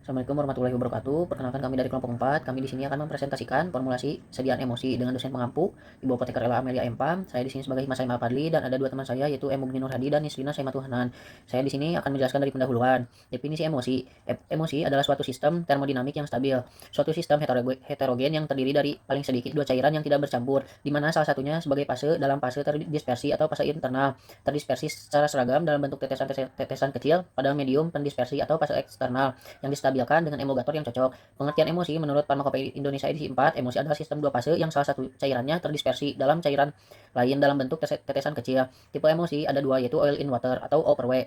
Assalamualaikum warahmatullahi wabarakatuh. Perkenalkan kami dari kelompok 4. Kami di sini akan mempresentasikan formulasi sediaan emosi dengan dosen pengampu Ibu Apoteker Ella Amelia Empam. Saya di sini sebagai Mas Saima Fadli dan ada dua teman saya yaitu Mugni Nur Hadi dan Nisrina Saimatuhanan. Saya di sini akan menjelaskan dari pendahuluan. Definisi emosi. Emosi adalah suatu sistem termodinamik yang stabil. Suatu sistem heterogen yang terdiri dari paling sedikit dua cairan yang tidak bercampur, di mana salah satunya sebagai fase dalam fase terdispersi atau fase internal, terdispersi secara seragam dalam bentuk tetesan kecil pada medium pendispersi atau fase eksternal yang distabilkan dengan emulgator yang cocok. Pengertian emosi menurut Farmakopedia Indonesia edisi 4, emosi adalah sistem dua fase yang salah satu cairannya terdispersi dalam cairan lain dalam bentuk tetesan kecil. Tipe emosi ada dua, yaitu oil in water atau O per W,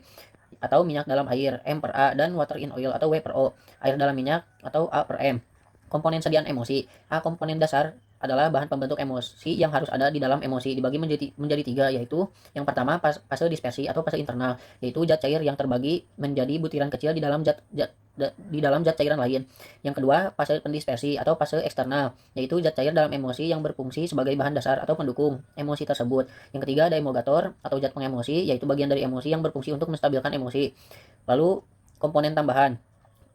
atau minyak dalam air M per A, dan water in oil atau W per O, air dalam minyak atau A per M. Komponen sediaan emosi. A. Komponen dasar adalah bahan pembentuk emosi yang harus ada di dalam emosi, dibagi menjadi tiga, yaitu yang pertama fase dispersi atau fase internal, yaitu zat cair yang terbagi menjadi butiran kecil di dalam zat cairan lain. Yang kedua fase pendispersi atau fase eksternal, yaitu zat cair dalam emosi yang berfungsi sebagai bahan dasar atau pendukung emosi tersebut. Yang ketiga ada emulgator atau zat pengemosi, yaitu bagian dari emosi yang berfungsi untuk menstabilkan emosi. Lalu komponen tambahan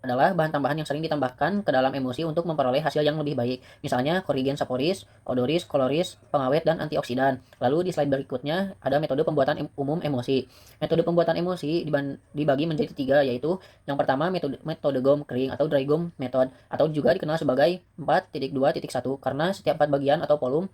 adalah bahan tambahan yang sering ditambahkan ke dalam emosi untuk memperoleh hasil yang lebih baik. Misalnya korigen saporis, odoris, koloris, pengawet, dan antioksidan. Lalu di slide berikutnya ada metode pembuatan umum emosi. Metode pembuatan emosi dibagi menjadi tiga, yaitu yang pertama metode gom kering atau dry gom method, atau juga dikenal sebagai 4.2.1, karena setiap 4 bagian atau volume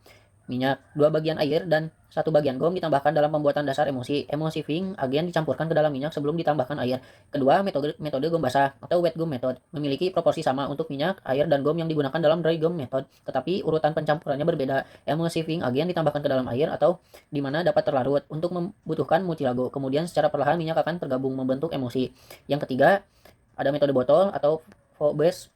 minyak, 2 bagian air, dan 1 bagian gom ditambahkan dalam pembuatan dasar emosi. Emulsifying agen dicampurkan ke dalam minyak sebelum ditambahkan air. Kedua, metode gom basah atau wet gom method memiliki proporsi sama untuk minyak, air, dan gom yang digunakan dalam dry gom method, tetapi urutan pencampurannya berbeda. Emulsifying agen ditambahkan ke dalam air atau di mana dapat terlarut untuk membutuhkan mucilago. Kemudian secara perlahan minyak akan tergabung membentuk emosi. Yang ketiga, ada metode botol atau Foeb's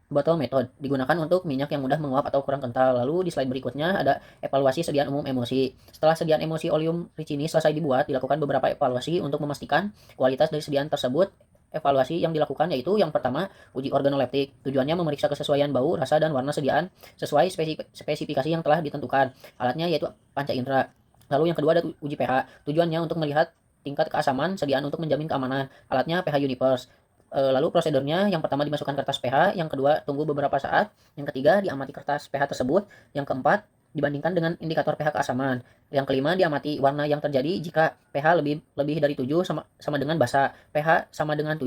bottle method, digunakan untuk minyak yang mudah menguap atau kurang kental. Lalu di slide berikutnya ada evaluasi sediaan umum emosi. Setelah sediaan emosi oleum ricini selesai dibuat, dilakukan beberapa evaluasi untuk memastikan kualitas dari sediaan tersebut. Evaluasi yang dilakukan yaitu yang pertama, uji organoleptik. Tujuannya memeriksa kesesuaian bau, rasa, dan warna sediaan sesuai spesifikasi yang telah ditentukan. Alatnya yaitu panca indera. Lalu yang kedua ada uji pH. Tujuannya untuk melihat tingkat keasaman sediaan untuk menjamin keamanan. Alatnya pH Universe. Lalu prosedurnya, yang pertama dimasukkan kertas pH, yang kedua tunggu beberapa saat, yang ketiga diamati kertas pH tersebut, yang keempat dibandingkan dengan indikator pH keasaman, yang kelima diamati warna yang terjadi jika pH lebih dari 7 sama dengan basa, pH sama dengan 7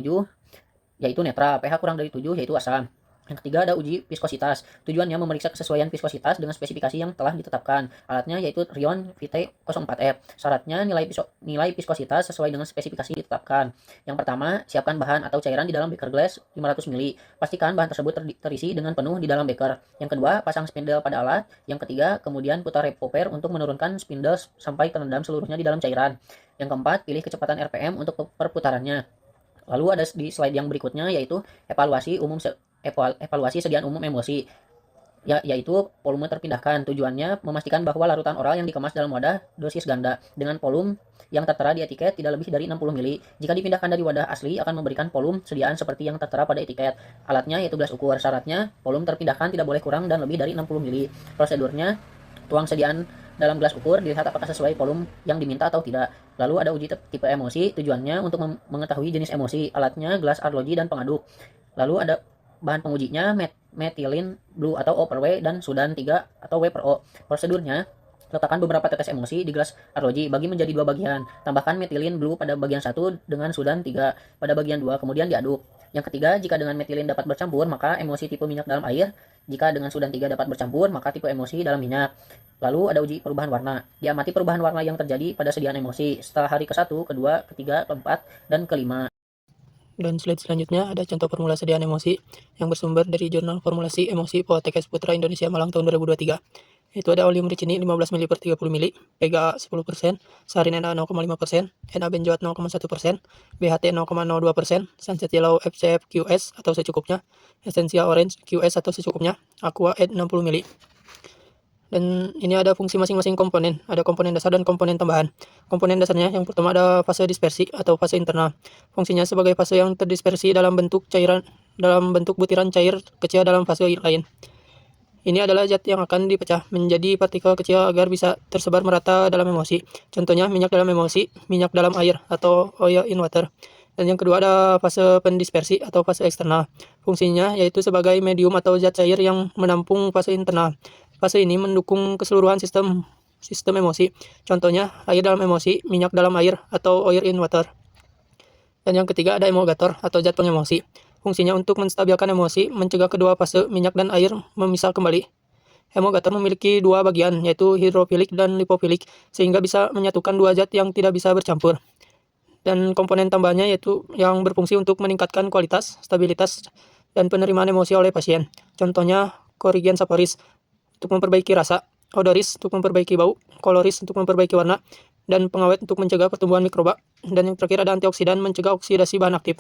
yaitu netral, pH kurang dari 7 yaitu asam. Yang ketiga ada uji viskositas. Tujuannya memeriksa kesesuaian viskositas dengan spesifikasi yang telah ditetapkan. Alatnya yaitu Rion VT04F. Syaratnya nilai viskositas sesuai dengan spesifikasi ditetapkan. Yang pertama, siapkan bahan atau cairan di dalam beaker glass 500 ml. Pastikan bahan tersebut terisi dengan penuh di dalam beaker. Yang kedua, pasang spindle pada alat. Yang ketiga, kemudian putar revolver untuk menurunkan spindle sampai terendam seluruhnya di dalam cairan. Yang keempat, pilih kecepatan RPM untuk perputarannya. Lalu ada di slide yang berikutnya yaitu evaluasi sediaan umum emosi, yaitu volume terpindahkan. Tujuannya memastikan bahwa larutan oral yang dikemas dalam wadah dosis ganda dengan volume yang tertera di etiket tidak lebih dari 60 ml. Jika dipindahkan dari wadah asli akan memberikan volume sediaan seperti yang tertera pada etiket. Alatnya yaitu gelas ukur. Syaratnya volume terpindahkan tidak boleh kurang dan lebih dari 60 ml. Prosedurnya, tuang sediaan dalam gelas ukur, dilihat apakah sesuai volume yang diminta atau tidak. Lalu ada uji tipe emosi. Tujuannya untuk mengetahui jenis emosi. Alatnya gelas arloji dan pengaduk. Lalu ada bahan pengujinya methylene blue atau O per W dan sudan 3 atau W per O. Prosedurnya, letakkan beberapa tetes emosi di gelas arloji, bagi menjadi 2 bagian. Tambahkan methylene blue pada bagian 1 dengan sudan 3 pada bagian 2, kemudian diaduk. Yang ketiga, jika dengan methylene dapat bercampur, maka emosi tipe minyak dalam air. Jika dengan sudan 3 dapat bercampur, maka tipe emosi dalam minyak. Lalu ada uji perubahan warna. Diamati perubahan warna yang terjadi pada sediaan emosi setelah hari ke-1, ke-2, ke-3, ke-4, dan ke-5. Dan slide selanjutnya ada contoh formula sediaan emosi yang bersumber dari jurnal formulasi emosi Poltekkes Putra Indonesia Malang tahun 2023. Itu ada oleum ricini 15 ml per 30 ml, PGA 10%, sarin Na 0,5%, Na benzoat 0,1%, BHT 0,02%, Sunset Yellow FCF QS atau secukupnya, Essentia Orange QS atau secukupnya, Aqua Add 60 ml. Dan ini ada fungsi masing-masing komponen, ada komponen dasar dan komponen tambahan. Komponen dasarnya yang pertama ada fase dispersi atau fase internal. Fungsinya sebagai fase yang terdispersi dalam bentuk butiran cair kecil dalam fase lain. Ini adalah zat yang akan dipecah menjadi partikel kecil agar bisa tersebar merata dalam emosi. Contohnya minyak dalam emosi, minyak dalam air atau oil in water. Dan yang kedua ada fase pendispersi atau fase eksternal. Fungsinya yaitu sebagai medium atau zat cair yang menampung fase internal. Fase ini mendukung keseluruhan sistem emosi. Contohnya air dalam emosi, minyak dalam air, atau oil in water. Dan yang ketiga ada emulgator atau zat pengemosi. Fungsinya untuk menstabilkan emosi, mencegah kedua fase minyak dan air memisah kembali. Emulgator memiliki dua bagian, yaitu hidrofilik dan lipofilik, sehingga bisa menyatukan dua zat yang tidak bisa bercampur. Dan komponen tambahannya yaitu yang berfungsi untuk meningkatkan kualitas, stabilitas, dan penerimaan emosi oleh pasien. Contohnya Corigen Saporis untuk memperbaiki rasa, Odoris untuk memperbaiki bau, Coloris untuk memperbaiki warna, dan pengawet untuk mencegah pertumbuhan mikroba. Dan yang terakhir ada antioksidan mencegah oksidasi bahan aktif.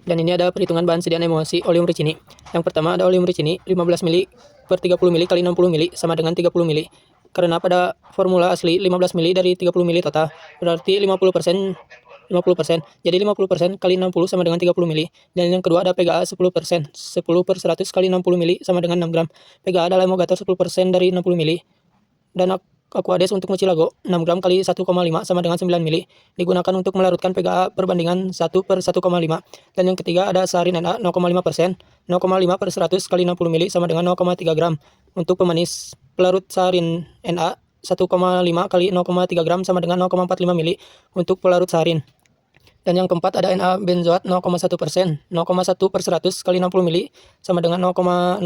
Dan ini ada perhitungan bahan sediaan emosi oleum ricini. Yang pertama ada oleum ricini 15 ml per 30 ml kali 60 ml sama dengan 30 ml. Karena pada formula asli 15 ml dari 30 ml total, berarti 50%. Jadi 50% kali 60 sama dengan 30 ml. Dan yang kedua ada PGA 10%. 10 per 100 kali 60 ml sama dengan 6 gram. PGA adalah emulgator 10% dari 60 ml. Dan Aquades untuk Mucilago 6 gram kali 1,5 sama dengan 9 ml. Digunakan untuk melarutkan PGA perbandingan 1 per 1,5. Dan yang ketiga ada sarin NA 0,5%. 0,5 per 100 kali 60 ml sama dengan 0,3 gram. Untuk pemanis pelarut sarin NA 1,5 kali 0,3 gram sama dengan 0,45 ml untuk pelarut sarin. Dan yang keempat ada Na benzoat 0,1%, 0,1 per 100 kali 60 ml sama dengan 0,06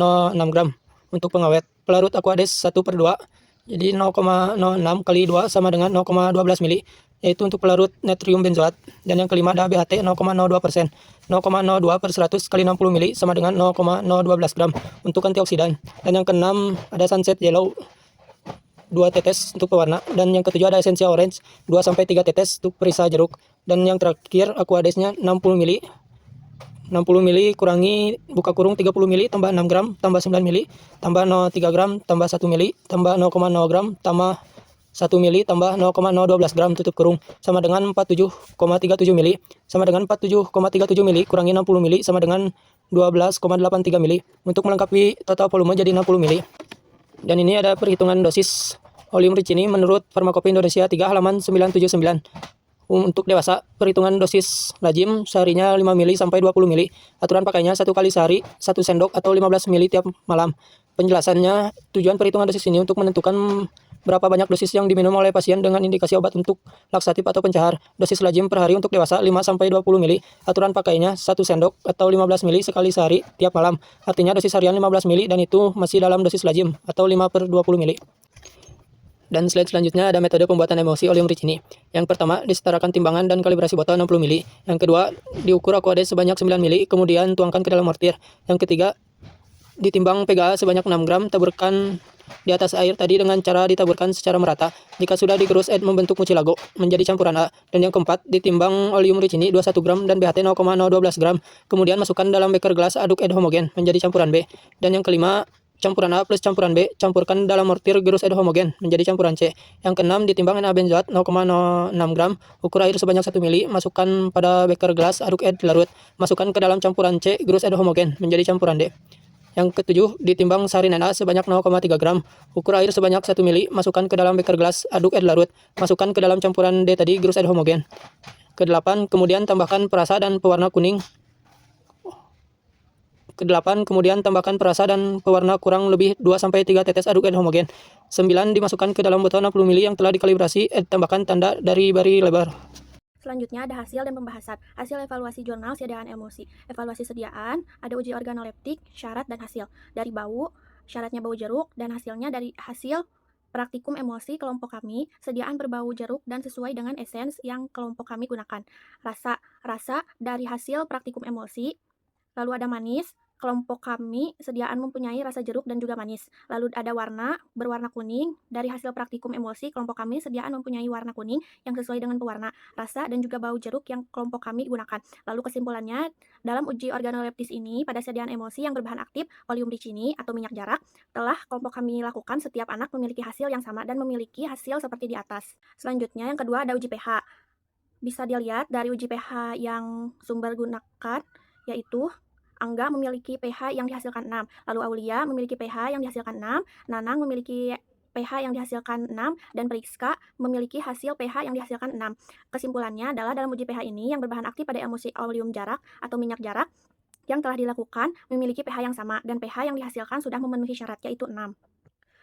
gram untuk pengawet. Pelarut Aquades 1 per 2, jadi 0,06 kali 2 sama dengan 0,12 ml, yaitu untuk pelarut natrium benzoat. Dan yang kelima ada BHT 0,02%, 0,02 per 100 kali 60 ml sama dengan 0,012 gram untuk antioksidan. Dan yang keenam ada Sunset Yellow 2 tetes untuk pewarna, dan yang ketujuh ada Essentia Orange 2-3 tetes untuk perisa jeruk. Dan yang terakhir Aquadesnya 60 ml. 60 ml kurangi buka kurung 30 ml tambah 6 gram tambah 9 ml tambah 0,3 gram tambah 1 ml tambah 0,0 gram tambah 1 ml tambah 0,012 gram tutup kurung sama dengan 47,37 ml sama dengan 47,37 ml kurangi 60 ml sama dengan 12,83 ml untuk melengkapi total volume jadi 60 ml. Dan ini ada perhitungan dosis oleum ricini menurut Farmakope Indonesia 3 halaman 979. Untuk dewasa, perhitungan dosis lazim seharinya 5 ml sampai 20 ml. Aturan pakainya 1 kali sehari, 1 sendok atau 15 ml tiap malam. Penjelasannya, tujuan perhitungan dosis ini untuk menentukan berapa banyak dosis yang diminum oleh pasien dengan indikasi obat untuk laksatif atau pencahar. Dosis lazim per hari untuk dewasa 5 sampai 20 ml. Aturan pakainya 1 sendok atau 15 ml sekali sehari tiap malam. Artinya dosis harian 15 ml dan itu masih dalam dosis lazim atau 5 per 20 ml. Dan slide selanjutnya ada metode pembuatan emosi oleum ricini. Yang pertama, disetarakan timbangan dan kalibrasi botol 60 ml. Yang kedua, diukur Aquades sebanyak 9 ml, kemudian tuangkan ke dalam mortir. Yang ketiga, ditimbang PGA sebanyak 6 gram, taburkan di atas air tadi dengan cara ditaburkan secara merata. Jika sudah digerus membentuk mucilago menjadi campuran A. Dan yang keempat, ditimbang oleum ricini 21 gram dan BHT 0,012 gram. Kemudian masukkan dalam beker gelas, aduk homogen menjadi campuran B. Dan yang kelima, campuran A plus campuran B, campurkan dalam mortir, gerus homogen menjadi campuran C. Yang keenam, ditimbang Na benzoat 0,06 gram, ukur air sebanyak 1 ml, masukkan pada beker gelas, aduk larut, masukkan ke dalam campuran C, gerus homogen menjadi campuran D. Yang ketujuh, ditimbang sarin Na sebanyak 0,3 gram, ukur air sebanyak 1 ml, masukkan ke dalam beker gelas, aduk larut, masukkan ke dalam campuran D tadi, gerus homogen. Kedelapan, kemudian tambahkan perasa dan pewarna kuning. Ke-8, kemudian tambahkan perasa dan pewarna kurang lebih 2-3 tetes aduk homogen. 9, dimasukkan ke dalam botol 60 ml yang telah dikalibrasi, tambahkan tanda dari bari lebar. Selanjutnya ada hasil dan pembahasan. Hasil evaluasi jurnal sediaan emosi. Evaluasi sediaan, ada uji organoleptik, syarat dan hasil. Dari bau, syaratnya bau jeruk, dan hasilnya dari hasil praktikum emosi kelompok kami, sediaan berbau jeruk dan sesuai dengan esens yang kelompok kami gunakan. Rasa dari hasil praktikum emosi. Lalu ada manis, kelompok kami sediaan mempunyai rasa jeruk dan juga manis. Lalu ada warna, berwarna kuning, dari hasil praktikum emosi, kelompok kami sediaan mempunyai warna kuning yang sesuai dengan pewarna, rasa dan juga bau jeruk yang kelompok kami gunakan. Lalu kesimpulannya, dalam uji organoleptis ini, pada sediaan emosi yang berbahan aktif oleum ricini atau minyak jarak, telah kelompok kami lakukan, setiap anak memiliki hasil yang sama dan memiliki hasil seperti di atas. Selanjutnya, yang kedua ada uji pH. Bisa dilihat dari uji pH yang sumber gunakan, yaitu Angga memiliki pH yang dihasilkan 6, lalu Aulia memiliki pH yang dihasilkan 6, Nanang memiliki pH yang dihasilkan 6, dan Priska memiliki hasil pH yang dihasilkan 6. Kesimpulannya adalah dalam uji pH ini yang berbahan aktif pada emosi oleum jarak atau minyak jarak, yang telah dilakukan memiliki pH yang sama dan pH yang dihasilkan sudah memenuhi syarat, yaitu 6.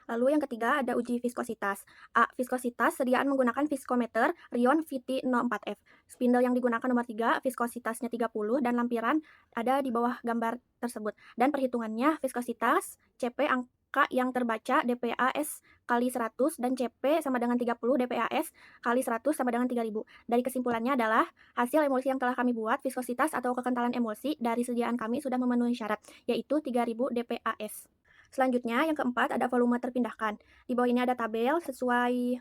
Lalu yang ketiga ada uji viskositas. A. Viskositas, sediaan menggunakan viskometer Rion VT04F. Spindle yang digunakan nomor 3, viskositasnya 30 dan lampiran ada di bawah gambar tersebut. Dan perhitungannya viskositas CP angka yang terbaca dPaS kali 100 dan CP sama dengan 30 dPaS kali 100 sama dengan 3000. Dari kesimpulannya adalah hasil emulsi yang telah kami buat, viskositas atau kekentalan emulsi dari sediaan kami sudah memenuhi syarat, yaitu 3000 dPaS. Selanjutnya, yang keempat ada volume terpindahkan. Di bawah ini ada tabel sesuai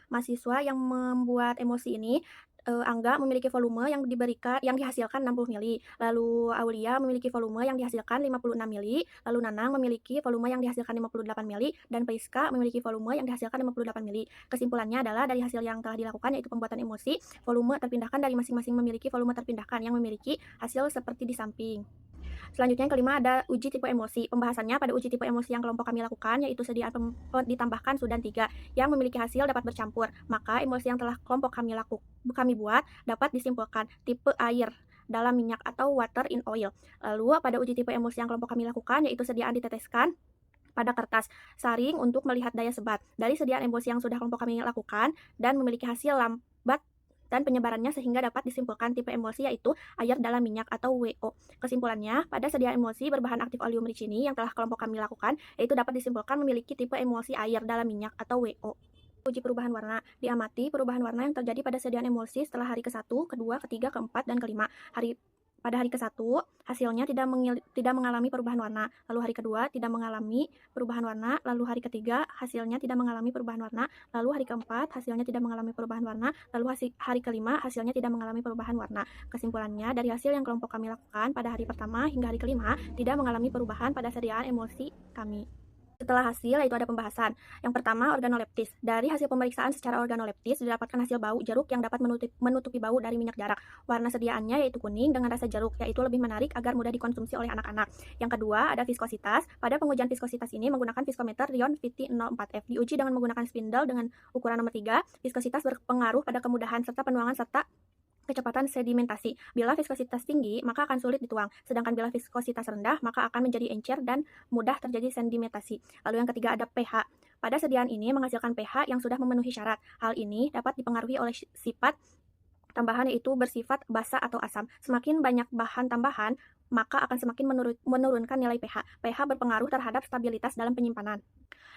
mahasiswa yang membuat emulsi ini. Angga memiliki volume yang dihasilkan 60 mili. Lalu Aulia memiliki volume yang dihasilkan 56 mili. Lalu Nanang memiliki volume yang dihasilkan 58 mili dan Priska memiliki volume yang dihasilkan 58 mili. Kesimpulannya adalah dari hasil yang telah dilakukan yaitu pembuatan emulsi, volume terpindahkan dari masing-masing memiliki volume terpindahkan yang memiliki hasil seperti di samping. Selanjutnya yang kelima ada uji tipe emulsi. Pembahasannya pada uji tipe emulsi yang kelompok kami lakukan yaitu sediaan ditambahkan sudan 3 yang memiliki hasil dapat bercampur. Maka emulsi yang telah kelompok kami buat dapat disimpulkan tipe air dalam minyak atau water in oil. Lalu pada uji tipe emulsi yang kelompok kami lakukan yaitu sediaan diteteskan pada kertas saring untuk melihat daya sebat. Dari sediaan emulsi yang sudah kelompok kami lakukan dan memiliki hasil lambat dan penyebarannya sehingga dapat disimpulkan tipe emulsi yaitu air dalam minyak atau WO. Kesimpulannya, pada sediaan emulsi berbahan aktif oleum ricini yang telah kelompok kami lakukan, yaitu dapat disimpulkan memiliki tipe emulsi air dalam minyak atau WO. Uji perubahan warna. Diamati perubahan warna yang terjadi pada sediaan emulsi setelah hari ke-1, kedua, ketiga, keempat, dan kelima. Pada hari ke-1, hasilnya tidak mengalami perubahan warna. Lalu hari kedua tidak mengalami perubahan warna. Lalu hari ketiga hasilnya tidak mengalami perubahan warna. Lalu hari keempat hasilnya tidak mengalami perubahan warna. Lalu hari kelima hasilnya tidak mengalami perubahan warna. Kesimpulannya, dari hasil yang kelompok kami lakukan pada hari pertama hingga hari kelima tidak mengalami perubahan pada sediaan emulsi kami. Setelah hasil, yaitu ada pembahasan. Yang pertama, organoleptis. Dari hasil pemeriksaan secara organoleptis, didapatkan hasil bau jeruk yang dapat menutupi bau dari minyak jarak. Warna sediaannya yaitu kuning dengan rasa jeruk, yaitu lebih menarik agar mudah dikonsumsi oleh anak-anak. Yang kedua, ada viskositas. Pada pengujian viskositas ini menggunakan viskometer Rion VT04F. Diuji dengan menggunakan spindle dengan ukuran nomor 3. Viskositas berpengaruh pada kemudahan serta penuangan serta kecepatan sedimentasi. Bila viskositas tinggi, maka akan sulit dituang. Sedangkan bila viskositas rendah, maka akan menjadi encer dan mudah terjadi sedimentasi. Lalu yang ketiga ada pH. Pada sediaan ini menghasilkan pH yang sudah memenuhi syarat. Hal ini dapat dipengaruhi oleh sifat tambahan yaitu bersifat basa atau asam. Semakin banyak bahan tambahan, maka akan semakin menurunkan nilai pH. pH berpengaruh terhadap stabilitas dalam penyimpanan.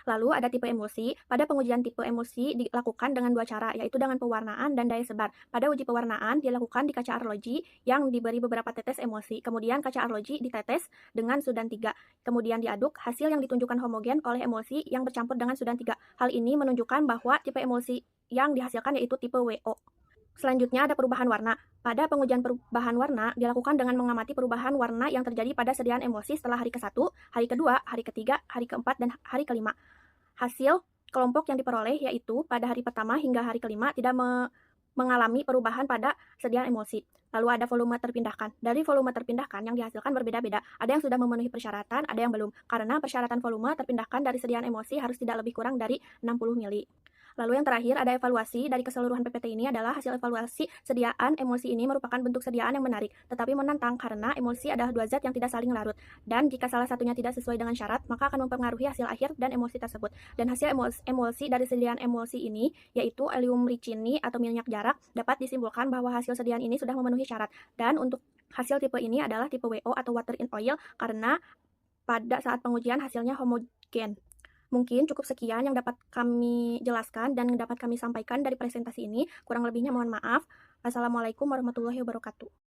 Lalu ada tipe emulsi. Pada pengujian tipe emulsi dilakukan dengan dua cara, yaitu dengan pewarnaan dan daya sebar. Pada uji pewarnaan dilakukan di kaca arloji yang diberi beberapa tetes emulsi. Kemudian kaca arloji ditetes dengan sudan 3. Kemudian diaduk, hasil yang ditunjukkan homogen oleh emulsi yang bercampur dengan sudan 3. Hal ini menunjukkan bahwa tipe emulsi yang dihasilkan yaitu tipe WO. Selanjutnya ada perubahan warna. Pada pengujian perubahan warna dilakukan dengan mengamati perubahan warna yang terjadi pada sediaan emulsi setelah hari ke-1, hari kedua, hari ketiga, hari keempat, dan hari kelima. Hasil kelompok yang diperoleh yaitu pada hari pertama hingga hari kelima tidak mengalami perubahan pada sediaan emulsi. Lalu ada volume terpindahkan. Dari volume terpindahkan yang dihasilkan berbeda-beda. Ada yang sudah memenuhi persyaratan, ada yang belum. Karena persyaratan volume terpindahkan dari sediaan emulsi harus tidak lebih kurang dari 60 mili. Lalu yang terakhir ada evaluasi. Dari keseluruhan PPT ini adalah hasil evaluasi sediaan emulsi ini merupakan bentuk sediaan yang menarik, tetapi menantang karena emulsi adalah dua zat yang tidak saling larut. Dan jika salah satunya tidak sesuai dengan syarat, maka akan mempengaruhi hasil akhir dan emulsi tersebut. Dan hasil emulsi dari sediaan emulsi ini, yaitu oleum ricini atau minyak jarak, dapat disimpulkan bahwa hasil sediaan ini sudah memenuhi syarat. Dan untuk hasil tipe ini adalah tipe WO atau water in oil karena pada saat pengujian hasilnya homogen. Mungkin cukup sekian yang dapat kami jelaskan dan dapat kami sampaikan dari presentasi ini. Kurang lebihnya mohon maaf. Assalamualaikum warahmatullahi wabarakatuh.